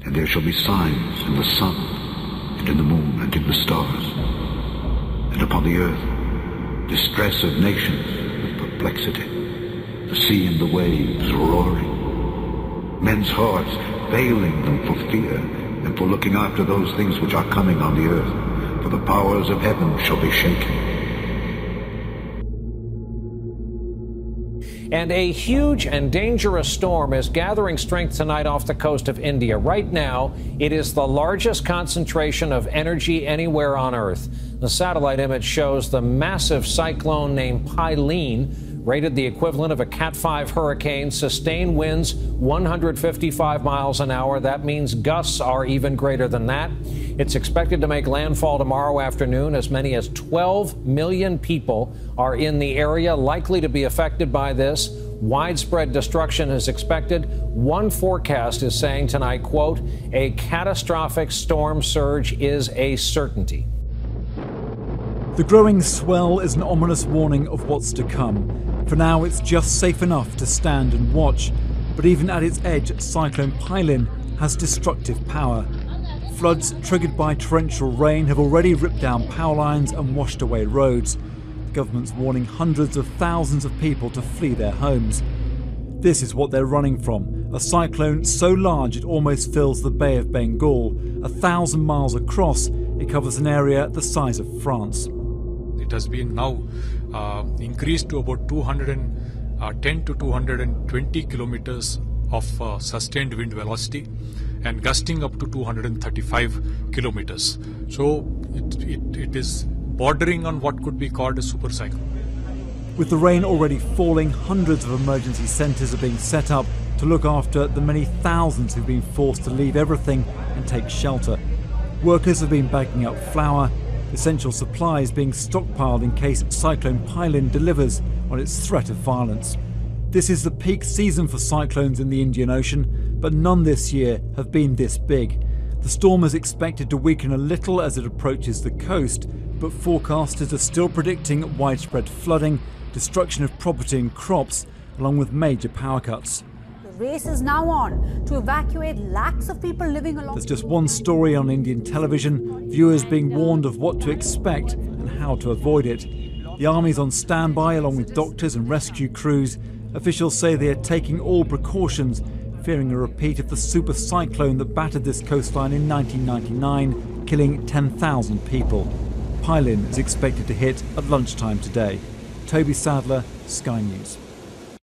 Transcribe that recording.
And there shall be signs in the sun, and in the moon, and in the stars. And upon the earth, distress of nations with perplexity, the sea and the waves roaring, men's hearts failing them for fear, and for looking after those things which are coming on the earth, for the powers of heaven shall be shaken. And a huge and dangerous storm is gathering strength tonight off the coast of India. Right now, it is the largest concentration of energy anywhere on Earth. The satellite image shows the massive cyclone named Phailin, rated the equivalent of a Cat 5 hurricane, sustained winds 155 miles an hour. That means gusts are even greater than that. It's expected to make landfall tomorrow afternoon. As many as 12 million people are in the area likely to be affected by this. Widespread destruction is expected. One forecast is saying tonight, quote, a catastrophic storm surge is a certainty. The growing swell is an ominous warning of what's to come. For now, it's just safe enough to stand and watch. But even at its edge, Cyclone Phailin has destructive power. Floods triggered by torrential rain have already ripped down power lines and washed away roads. The government's warning hundreds of thousands of people to flee their homes. This is what they're running from, a cyclone so large it almost fills the Bay of Bengal. 1,000 miles across, it covers an area the size of France. It has been now increased to about 210 to 220 kilometers of sustained wind velocity and gusting up to 235 kilometers. So it is bordering on what could be called a super cyclone. With the rain already falling, hundreds of emergency centres are being set up to look after the many thousands who've been forced to leave everything and take shelter. Workers have been bagging up flour, essential supplies being stockpiled in case Cyclone Phailin delivers on its threat of violence. This is the peak season for cyclones in the Indian Ocean, but none this year have been this big. The storm is expected to weaken a little as it approaches the coast, but forecasters are still predicting widespread flooding, destruction of property and crops, along with major power cuts. The race is now on to evacuate lakhs of people living along. There's just one story on Indian television, viewers being warned of what to expect and how to avoid it. The army's on standby along with doctors and rescue crews. Officials say they are taking all precautions, fearing a repeat of the super cyclone that battered this coastline in 1999, killing 10,000 people. Phailin is expected to hit at lunchtime today. Toby Sadler, Sky News.